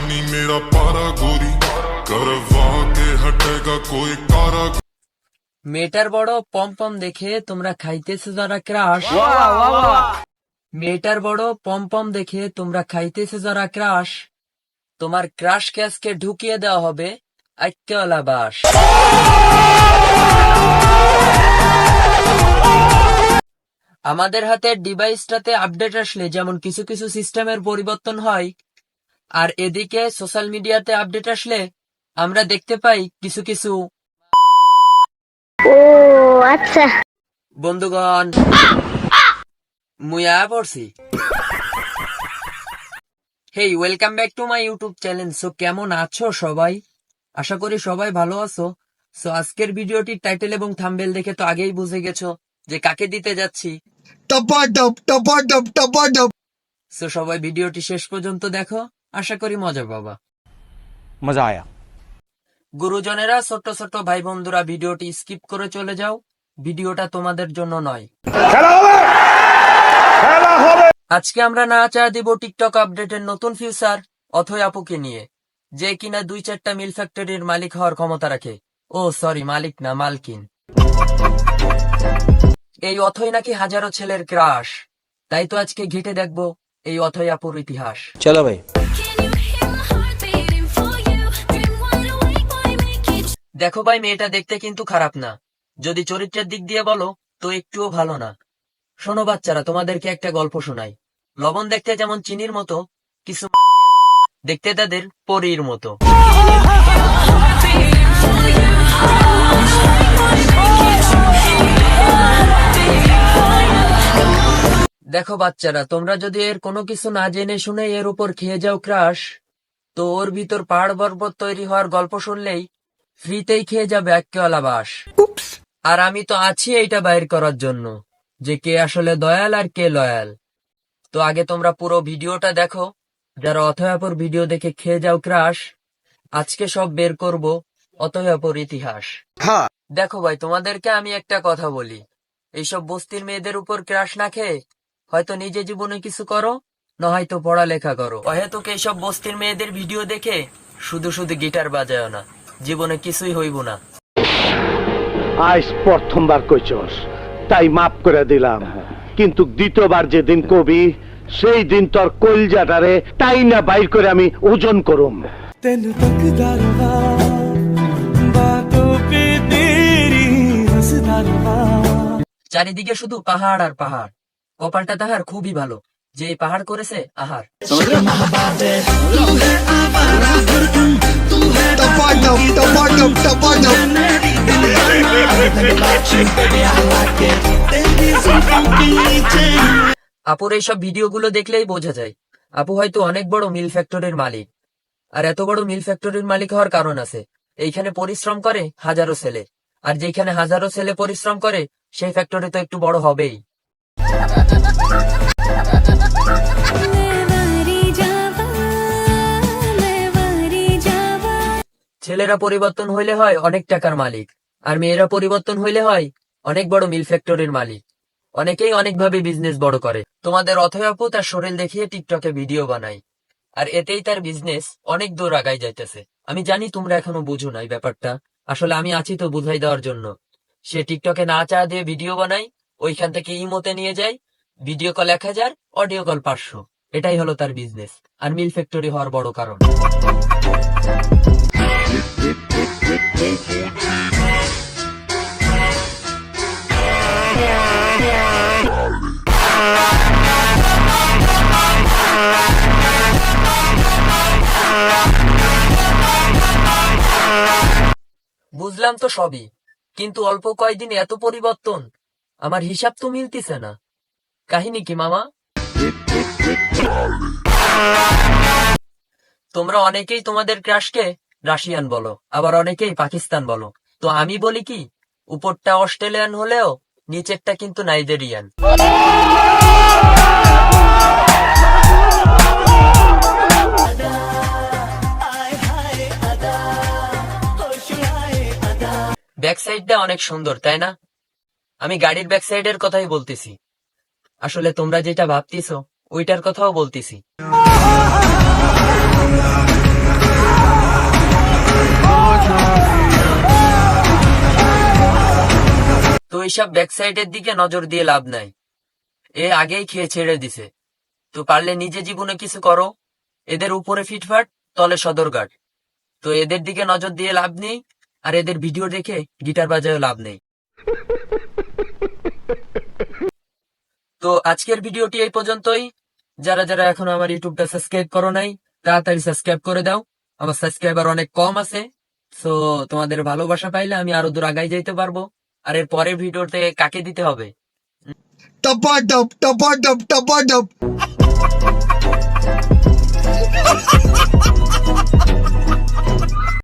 पानी मेरा पारा गोरी करवा के हटेगा कोई कारा। মেয়েটার বড় পমপম দেখে তোমরা খাইতেছো যারা ক্রাশ। মেয়েটার বড় পমপম দেখে তোমরা খাইতেছো যারা ক্রাশ, তোমার ক্রাশ ক্যাশকে ঢুকিয়ে দেওয়া হবে আইক্যওয়ালা বাস। আমাদের হাতের ডিভাইসটাতে আপডেট আসলে যেমন কিছু কিছু সিস্টেমের পরিবর্তন হয়, আর এদিকে সোশ্যাল মিডিয়াতে আপডেট আসলে আমরা দেখতে পাই কিছু কিছু। ও আচ্ছা বন্ধুগণ, মুয়া পড়ছি। Hey, welcome back to my YouTube channel. So কেমন আছো সবাই? আশা করি সবাই ভালো আছো। সো আজকের ভিডিওটির টাইটেল এবং থাম্বনেল দেখে তো আগেই বুঝে গেছো যে কাকে দিতে যাচ্ছি। সো সবাই ভিডিওটি শেষ পর্যন্ত দেখো, আশা করি মজা পাবা। মজা আয়া। গুরুজনেরা, ছোট ছোট ভাই বন্ধুরা, ভিডিওটি স্কিপ করে চলে যাও, ভিডিওটা তোমাদের জন্য নয়। আজকে আমরা নাচা দিব টিকটক আপডেটের নতুন ফিউচার অথয় আপুকে নিয়ে, যে কিনা 2-4টা মিল ফ্যাক্টরির মালিক হওয়ার ক্ষমতা রাখে। ও সরি, মালিক না, মালকিন। এই অথয় নাকি হাজারো ছেলের ক্রাশ, তাই তো আজকে ঘেটে দেখবো এই অথয় আপুর ইতিহাস। চলো ভাই। দেখো ভাই, মেয়েটা দেখতে কিন্তু খারাপ না, যদি চরিত্রের দিক দিয়ে বলো তো একটুও ভালো না। শোনো বাচ্চারা, তোমাদেরকে একটা গল্প শোনাই। লবণ দেখতে যেমন চিনির মতো, কিছু দেখতে তাদের পরীর মতো। দেখো বাচ্চারা, তোমরা যদি এর কোনো কিছু না জেনে শুনে এর উপর খেয়ে যাও ক্রাশ, তো ওর ভিতর পাহাড় পর্বত তৈরি হওয়ার গল্প শুনলেই ফ্রিতেই খেয়ে যাবে আক্কেওয়ালা বাস। আর আমি তো আছি এইটা বাইর করার জন্য যে কে আসলে দয়াল আর কে লয়াল। তো আগে তোমরা পুরো ভিডিওটা দেখো, যারা অথয়াপুর ভিডিও দেখে খেয়ে যাও ক্রাশ, আজকে সব বের করব অথয়াপুর ইতিহাস। দেখো ভাই, তোমাদেরকে আমি একটা কথা বলি, এইসব বস্তির মেয়েদের উপর ক্রাশ না খেয়ে হয়তো নিজে জীবনে কিছু করো, না হয়তো পড়ালেখা করো। হয়তো এইসব বস্তির মেয়েদের ভিডিও দেখে শুধু শুধু গিটার বাজায় না, জীবনে কিছুই হইব না। আজ প্রথমবার কইছস তাই মাফ করে দিলাম, কিন্তু দ্বিতীয়বার যেদিন কবি সেই দিন তোর কলজাটারে তাই না বাইর করে আমি ওজন করুম। চারিদিকে শুধু পাহাড় আর পাহাড়, কপালটা তাহার খুবই ভালো যে এই পাহাড় করেছে আহার। আপুর এইসব ভিডিওগুলো দেখলেই বোঝা যায় আপু হয়তো অনেক বড় মিল ফ্যাক্টরির মালিক। আর এত বড় মিল ফ্যাক্টরির মালিক হওয়ার কারণ আছে, এইখানে পরিশ্রম করে হাজারো ছেলে, আর যেখানে হাজারো ছেলে পরিশ্রম করে সেই ফ্যাক্টরি তো একটু বড় হবেই। ছেলেরা পরিবর্তন হইলে হয় অনেক টাকার মালিক, আর মেয়েরা পরিবর্তন হইলে হয় অনেক বড় মিল ফ্যাক্টরির মালিক। অনেকেই অনেকভাবে বিজনেস বড় করে। তোমাদের অথয় আপু তার শরীর দেখিয়ে টিকটকে ভিডিও বানায়, আর এতেই তার বিজনেস অনেক দূর আগায় যাইতেছে। আমি জানি তোমরা এখনো বুঝো না এই ব্যাপারটা, আসলে আমি আছি তো বুঝাই দেওয়ার জন্য। সে টিকটকে না চা দিয়ে ভিডিও বানায়, ওইখান থেকে ইমোতে নিয়ে যায়, ভিডিও কল 1000, অডিও কল 500, এটাই হলো তার বিজনেস, আর মিল ফ্যাক্টরি হওয়ার বড় কারণ। বুঝলাম তো সবই, কিন্তু অল্প কয়েকদিনে এত পরিবর্তন, আমার হিসাব তো মিলতিছে না। কাহিনী কি মামা? তোমরা অনেকেই তোমাদের ক্রাশকে রাশিয়ান বলো, আবার অনেকেই পাকিস্তান বলো। তো আমি বলি কি, উপরটা অস্ট্রেলিয়ান হলেও নিচেরটা কিন্তু নাইজেরিয়ান। ব্যাক সাইডটা অনেক সুন্দর, তাই না? আমি গাড়ির ব্যাক সাইডের কথাই বলতেছি, আসলে তোমরা যেটা ভাবতেছো ওইটার কথাও বলতেছি। এইসব ব্যাক সাইডের দিকে নজর দিয়ে লাভ নাই, এ আগেই খেয়ে ছেড়ে দিছে। তো পারলে নিজে জীবনে কিছু করো। এদের উপরে ফিটফাট, তলে সদরঘাট। তো এদের দিকে নজর দিয়ে লাভ নেই, আর এদের ভিডিও দেখে গিটার বাজায়ও লাভ নেই। তো আজকের ভিডিওটি এই পর্যন্তই। যারা যারা এখন আমার ইউটিউবটা সাবস্ক্রাইব করো নাই, তাড়াতাড়ি সাবস্ক্রাইব করে দাও। আমার সাবস্ক্রাইবার অনেক কম আছে, সো তোমাদের ভালোবাসা পাইলে আমি আরো দূর আগাই যাইতে পারবো। আর এর পরের ভিডিওতে কাকে দিতে হবে? Tapadap, tapadap, tapadap.